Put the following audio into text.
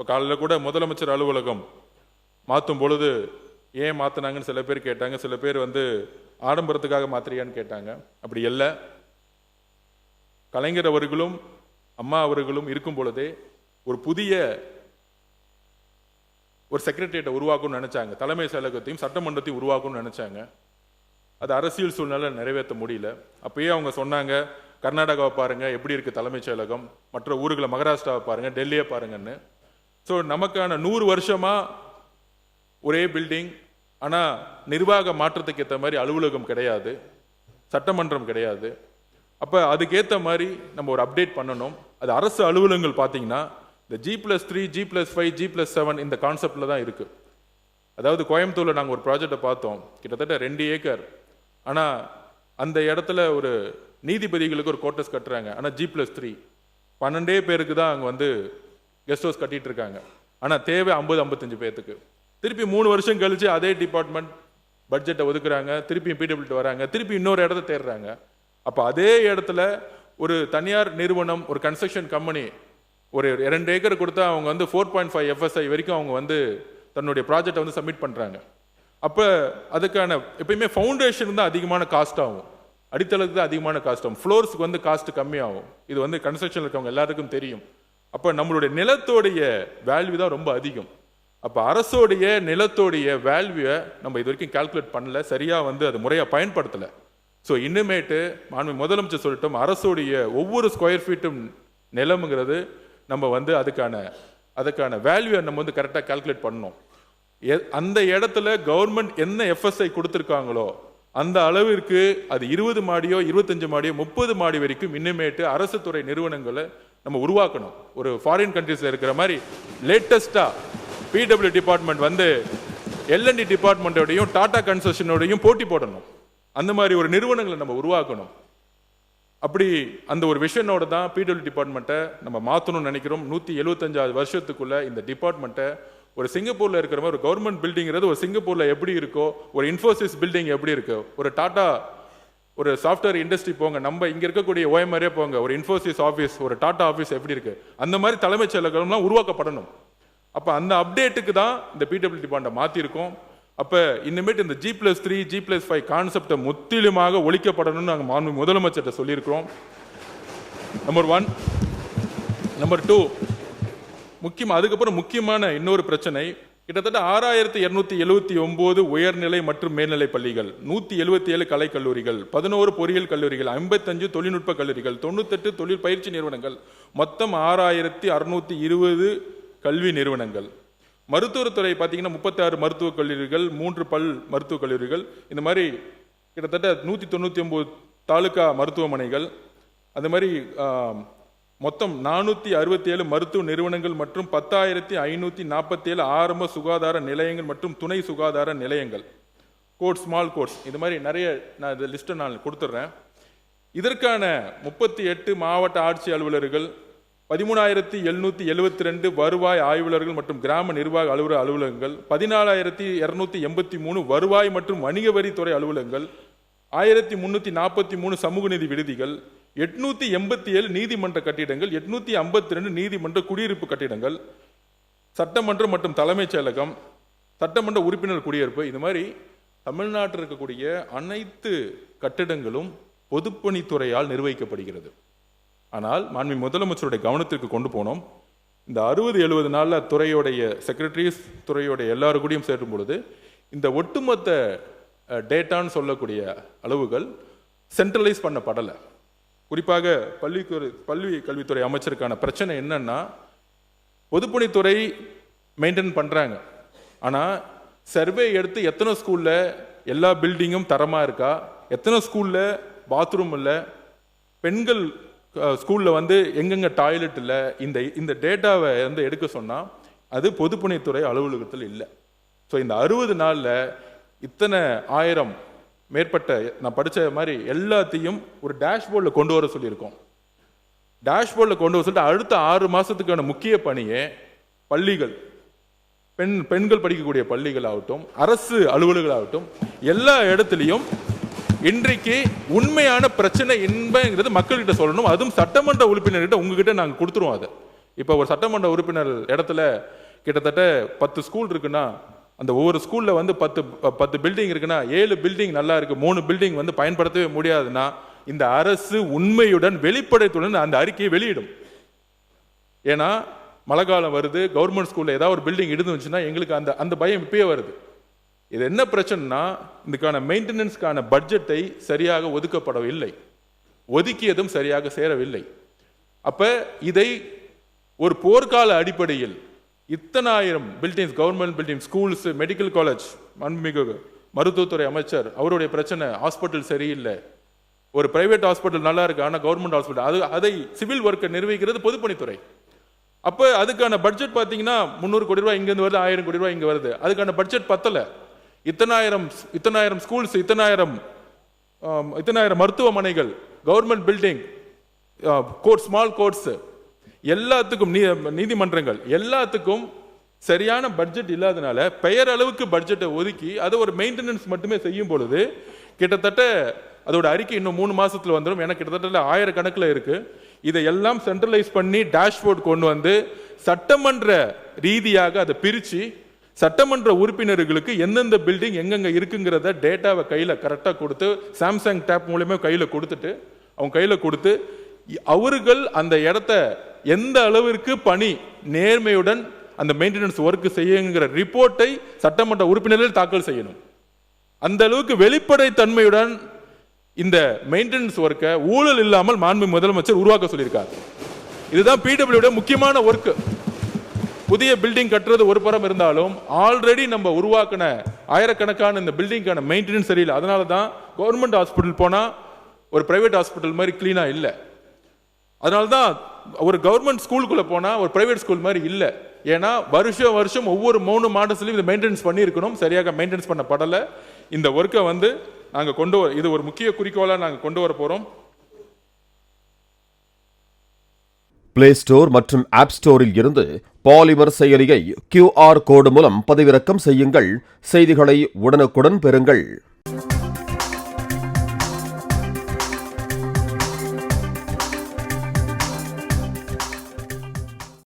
இப்போ காலையில் கூட முதலமைச்சர் அலுவலகம் மாற்றும் பொழுது ஏன் மாற்றினாங்கன்னு சில பேர் கேட்டாங்க. சில பேர் ஆடம்பரத்துக்காக மாத்திரியான்னு கேட்டாங்க. அப்படி இல்லை. கலைஞர் அவர்களும் அம்மா அவர்களும் இருக்கும் பொழுதே ஒரு புதிய ஒரு செக்ரட்டரியேட்டை உருவாக்கணும்னு நினைச்சாங்க. தலைமை செயலகத்தையும் சட்டமன்றத்தையும் உருவாக்கணும்னு நினைச்சாங்க. அது அரசியல் சூழ்நிலை நிறைவேற்ற முடியல. அப்பயே அவங்க சொன்னாங்க, கர்நாடகாவை பாருங்க எப்படி இருக்கு தலைமைச் செயலகம், மற்ற ஊர்களை மகாராஷ்டிராவை பாருங்க, டெல்லியை பாருங்கன்னு. ஸோ நமக்கான 100 வருஷமா ஒரே பில்டிங், ஆனால் நிர்வாக மாற்றத்துக்கு ஏற்ற மாதிரி அலுவலகம் கிடையாது, சட்டமன்றம் கிடையாது. அப்போ அதுக்கேற்ற மாதிரி நம்ம ஒரு அப்டேட் பண்ணணும். அது அரசு அலுவலகங்கள் பார்த்தீங்கன்னா இந்த G+3, G+5, G+7 இந்த கான்செப்டில் தான் இருக்கு. அதாவது கோயம்புத்தூரில் நாங்கள் ஒரு ப்ராஜெக்டை பார்த்தோம், கிட்டத்தட்ட 2 ஏக்கர். ஆனால் அந்த இடத்துல ஒரு நீதிபதிகளுக்கு ஒரு கோட்டர்ஸ் கட்டுறாங்க. ஆனால் G+3 12 பேருக்கு தான் அங்கே கெஸ்ட் ஹவுஸ் கட்டிட்டு இருக்காங்க. ஆனால் தேவை 50-55 பேர்த்துக்கு. திருப்பி 3 வருஷம் கழிச்சு அதே டிபார்ட்மெண்ட் பட்ஜெட்டை ஒதுக்குறாங்க, திருப்பி PWD வராங்க, திருப்பி இன்னொரு இடத்த தேடுறாங்க. அப்போ அதே இடத்துல ஒரு தனியார் நிறுவனம், ஒரு கன்ஸ்ட்ரக்ஷன் கம்பெனி ஒரு 2 ஏக்கர் கொடுத்தா அவங்க 4.5 FSI வரைக்கும் அவங்க தன்னுடைய ப்ராஜெக்டை சப்மிட் பண்ணுறாங்க. அப்போ அதுக்கான எப்பயுமே ஃபவுண்டேஷன் தான் அதிகமான காஸ்ட் ஆகும், அடித்தளத்துக்கு தான் அதிகமான காஸ்ட் ஆகும், ஃப்ளோர்ஸுக்கு காஸ்ட் கம்மியாகும். இது கன்ஸ்ட்ரக்ஷனில் இருக்கவங்க எல்லாருக்கும் தெரியும். அப்போ நம்மளுடைய நிலத்தோடைய வேல்யூ தான் ரொம்ப அதிகம். அப்போ அரசோடைய நிலத்தோடைய வேல்யூவை நம்ம இது வரைக்கும் கால்குலேட் பண்ணல, சரியாக அது முறையாக பயன்படுத்தலை. ஸோ இன்னுமேட்டு மாண்பு முதலமைச்சர் சொல்லிட்டோம், அரசோடைய ஒவ்வொரு ஸ்கொயர் ஃபீட்டும் நிலம்ங்கிறது நம்ம அதுக்கான வேல்யூவை நம்ம கரெக்டாக கால்குலேட் பண்ணணும். அந்த இடத்துல கவர்மெண்ட் என்ன FSI கொடுத்துருக்காங்களோ அந்த அளவிற்கு அது 20 மாடியோ 25 மாடியோ 30 மாடி வரைக்கும் இன்னுமேட்டு அரசு துறை நிறுவனங்களை நம்ம உருவாக்கணும். ஒரு ஃபாரின் கண்ட்ரீஸ்ல இருக்கிற மாதிரி லேட்டஸ்டா PWD டிபார்ட்மெண்ட் L&D டிபார்ட்மெண்டோடையும் டாடா கன்ஸ்ட்ரக்ஷனோடையும் போட்டி போடணும். அந்த மாதிரி ஒரு நிறுவனங்களை நம்ம உருவாக்கணும். அப்படி அந்த ஒரு விஷனோட தான் PWD டிபார்ட்மெண்ட்டை நம்ம மாற்றணும்னு நினைக்கிறோம். 175 வருஷத்துக்குள்ள இந்த டிபார்ட்மெண்ட்டை ஒரு சிங்கப்பூர்ல இருக்கிற மாதிரி ஒரு கவர்மெண்ட் பில்டிங்கிறது ஒரு சிங்கப்பூர்ல எப்படி இருக்கோ, ஒரு இன்ஃபோசிஸ் பில்டிங் எப்படி இருக்கோ, ஒரு டாடா ஒரு சாஃப்ட்வேர் இண்டஸ்ட்ரி போங்க, நம்ம இங்க இருக்கக்கூடிய OMR போங்க, ஒரு இன்ஃபோசிஸ் ஆஃபீஸ், ஒரு டாடா ஆஃபீஸ் எப்படி இருக்கு, அந்த மாதிரி தலைமைச் செயலகம்லாம் உருவாக்கப்படணும். அப்ப அந்த அப்டேட்டுக்கு தான் இந்த PWD டிபார்ட்மெண்ட்டை மாத்திருக்கோம். அப்ப இனிமேட்டு இந்த G+3, G+5 கான்செப்டை முற்றிலுமாக ஒழிக்கப்படணும்னு நாங்கள் மாண்பு முதலமைச்சர்கிட்ட சொல்லியிருக்கிறோம். நம்பர் 1. நம்பர் 2, அதுக்கப்புறம் முக்கியமான இன்னொரு பிரச்சனை, கிட்டத்தட்ட 6279 உயர்நிலை மற்றும் மேல்நிலை பள்ளிகள், 177 கலை கல்லூரிகள், 11 பொறியியல் கல்லூரிகள், 55 தொழில்நுட்ப கல்லூரிகள், 98 தொழில் பயிற்சி நிறுவனங்கள், மொத்தம் 6620 கல்வி நிறுவனங்கள். மருத்துவத்துறை பார்த்தீங்கன்னா 36 மருத்துவக் கல்லூரிகள், 3 பல் மருத்துவக் கல்லூரிகள், இந்த மாதிரி கிட்டத்தட்ட 199 தாலுகா மருத்துவமனைகள், அந்த மாதிரி மொத்தம் 467 மருத்துவ நிறுவனங்கள் மற்றும் 10,547 ஆரம்ப சுகாதார நிலையங்கள் மற்றும் துணை சுகாதார நிலையங்கள், கோர்ட்ஸ், ஸ்மால் கோர்ட்ஸ், இது மாதிரி நிறைய நான் இந்த லிஸ்ட்டை நான் கொடுத்துட்றேன். இதற்கான 38 மாவட்ட ஆட்சி அலுவலர்கள், 13,772 வருவாய் ஆய்வாளர்கள் மற்றும் கிராம நிர்வாக அலுவலகங்கள், 14,283 வருவாய் மற்றும் வணிக வரித்துறை அலுவலகங்கள், 1,343 சமூக நீதி விடுதிகள், 887 நீதிமன்ற கட்டிடங்கள், 852 நீதிமன்ற குடியிருப்பு கட்டிடங்கள், சட்டமன்றம் மற்றும் தலைமைச் செயலகம், சட்டமன்ற உறுப்பினர் குடியிருப்பு, இது மாதிரி தமிழ்நாட்டில் இருக்கக்கூடிய அனைத்து கட்டிடங்களும் பொதுப்பணித்துறையால் நிர்வகிக்கப்படுகிறது. ஆனால் மாண்பு முதலமைச்சருடைய கவனத்திற்கு கொண்டு போனோம். இந்த 60-70 நாளில் துறையுடைய செக்ரட்டரிஸ், துறையுடைய எல்லாரும் கூடயும் சேரும் பொழுது இந்த ஒட்டுமொத்த டேட்டான்னு சொல்லக்கூடிய அளவுகள் சென்ட்ரலைஸ் பண்ணப்படலை. குறிப்பாக பள்ளி கல்வித்துறை அமைச்சருக்கான பிரச்சனை என்னன்னா, பொதுப்பணித்துறை மெயின்டைன் பண்ணுறாங்க, ஆனால் சர்வே எடுத்து எத்தனை ஸ்கூலில் எல்லா பில்டிங்கும் தரமாக இருக்கா, எத்தனை ஸ்கூலில் பாத்ரூம் இல்லை, பெண்கள் ஸ்கூலில் எங்கெங்க டாய்லெட் இல்லை, இந்த டேட்டாவை எடுக்க சொன்னால் அது பொதுப்பணித்துறை அலுவலகத்தில் இல்லை. ஸோ இந்த 60 நாளில் இத்தனை 1000 மேற்பட்ட நான் படித்த மாதிரி எல்லாத்தையும் ஒரு டேஷ்போர்டில் கொண்டு வர சொல்லியிருக்கோம். டேஷ்போர்டில் கொண்டு வர சொல்லிட்டு அடுத்த 6 மாதத்துக்கான முக்கிய பணியை பள்ளிகள், பெண்கள் படிக்கக்கூடிய பள்ளிகள் ஆகட்டும், அரசு அலுவலகங்களாகட்டும், எல்லா இடத்துலையும் இன்றைக்கு உண்மையான பிரச்சனை என்பது மக்கள்கிட்ட சொல்லணும். அதுவும் சட்டமன்ற உறுப்பினர்கிட்ட உங்ககிட்ட நாங்கள் கொடுத்துருவோம். அதை இப்போ ஒரு சட்டமன்ற உறுப்பினர் இடத்துல கிட்டத்தட்ட 10 ஸ்கூல் இருக்குன்னா அந்த ஒவ்வொரு ஸ்கூல்ல வந்து 10 பில்டிங் இருக்குன்னா 7 பில்டிங் நல்லா இருக்கு, 3 பில்டிங் வந்து பயன்படுத்தவே முடியாதுன்னா இந்த அரசு உண்மையுடன் வெளிப்படைத்துடன் அந்த அறிக்கையை வெளியிடும். ஏன்னா மழை காலம் வருது, கவர்மெண்ட் ஸ்கூல்ல ஏதாவது ஒரு பில்டிங் இடிந்துச்சுன்னா எங்களுக்கு அந்த பயம் இப்பயே வருது. இது என்ன பிரச்சனைனா இதுக்கான மெயின்டெனன்ஸ்க்கான பட்ஜெட்டை சரியாக ஒதுக்கப்படவில்லை, ஒதுக்கியதும் சரியாக சேரவில்லை. அப்ப இதை ஒரு போர்க்கால அடிப்படையில் இத்தனாயிரம் buildings, government building, schools, medical college, மாண்புமிகு மருத்துவத்துறை அமைச்சர் அவருடைய பிரச்சனை, ஹாஸ்பிட்டல் சரியில்லை, ஒரு பிரைவேட் ஹாஸ்பிட்டல் நல்லா இருக்கு ஆனா கவர்மெண்ட் ஹாஸ்பிட்டல் அதை சிவில் ஒர்க்கை நிர்வகிக்கிறது பொதுப்பணித்துறை. அப்ப அதுக்கான பட்ஜெட் பாத்தீங்கன்னா 300 கோடி ரூபாய் இங்க இருந்து வருது, 1000 கோடி ரூபாய் இங்க வருது. அதுக்கான பட்ஜெட் பத்தல. இத்தனாயிரம் ஸ்கூல்ஸ், இத்தனாயிரம் மருத்துவமனைகள், government building, court, small courts, எல்லாத்துக்கும் நீதிமன்றங்கள், எல்லாத்துக்கும் சரியான பட்ஜெட் இல்லாதனால பெயரளவுக்கு பட்ஜெட்டை ஒதுக்கி அதை ஒரு மெயின்டெனன்ஸ் மட்டுமே செய்யும் பொழுது கிட்டத்தட்ட அதோட அறிக்கை இன்னும் 3 மாசத்துல வந்துடும். எனக்கு கிட்டத்தட்ட 1000 கணக்கில் இருக்கு. இதை எல்லாம் சென்ட்ரலைஸ் பண்ணி டேஷ்போர்ட் கொண்டு வந்து சட்டமன்ற ரீதியாக அதை பிரிச்சு சட்டமன்ற உறுப்பினர்களுக்கு எந்தெந்த பில்டிங் எங்கெங்க இருக்குங்கிறத டேட்டாவை கையில கரெக்டா கொடுத்து சாம்சங் டேப் மூலமா கையில கொடுத்துட்டு அவங்க கையில கொடுத்து அவர்கள் அந்த இடத்த எந்த அளவிற்கு பணி நேர்மையுடன் அந்த மெயின்டெனன்ஸ் ஒர்க் செய்யுங்கிற ரிப்போர்ட்டை சட்டமன்ற உறுப்பினர்கள் தாக்கல் செய்யணும். அந்த அளவுக்கு வெளிப்படை தன்மையுடன் இந்த மெயின்டெனன்ஸ் ஒர்க்கை ஊழல் இல்லாமல் மாண்பு முதலமைச்சர் உருவாக்க சொல்லியிருக்கார். இதுதான் பிடபிள்யூட முக்கியமான ஒர்க். புதிய பில்டிங் கட்டுறது ஒரு புறம் இருந்தாலும் ஆல்ரெடி நம்ம உருவாக்கின ஆயிரக்கணக்கான இந்த பில்டிங்கான மெயின்டெனன்ஸ் சரியில்லை. அதனால தான் கவர்மெண்ட் ஹாஸ்பிட்டல் போனா ஒரு பிரைவேட் ஹாஸ்பிட்டல் மாதிரி கிளீனா இல்லை. அதனால தான் ஒரு கவர்மெண்ட் ஸ்கூலுக்குள்ள போனா ஒரு பிரைவேட் ஸ்கூல் மாதிரி இல்லை. ஏன்னா வருஷம் ஒவ்வொரு 3 மாதத்துலையும் இதை மெயின்டெனன்ஸ் பண்ணியிருக்கணும், சரியாக மெயின்டெனன்ஸ் பண்ணப்படலை. இந்த ஒர்க்கை வந்து நாங்கள் இது ஒரு முக்கிய குறிக்கோளாக நாங்கள் கொண்டு வர போகிறோம். பிளே ஸ்டோர் மற்றும் ஆப் ஸ்டோரில் இருந்து பாலிமர் செயலியை QR கோடு மூலம் பதிவிறக்கம் செய்யுங்கள். செய்திகளை உடனுக்குடன் பெறுங்கள்.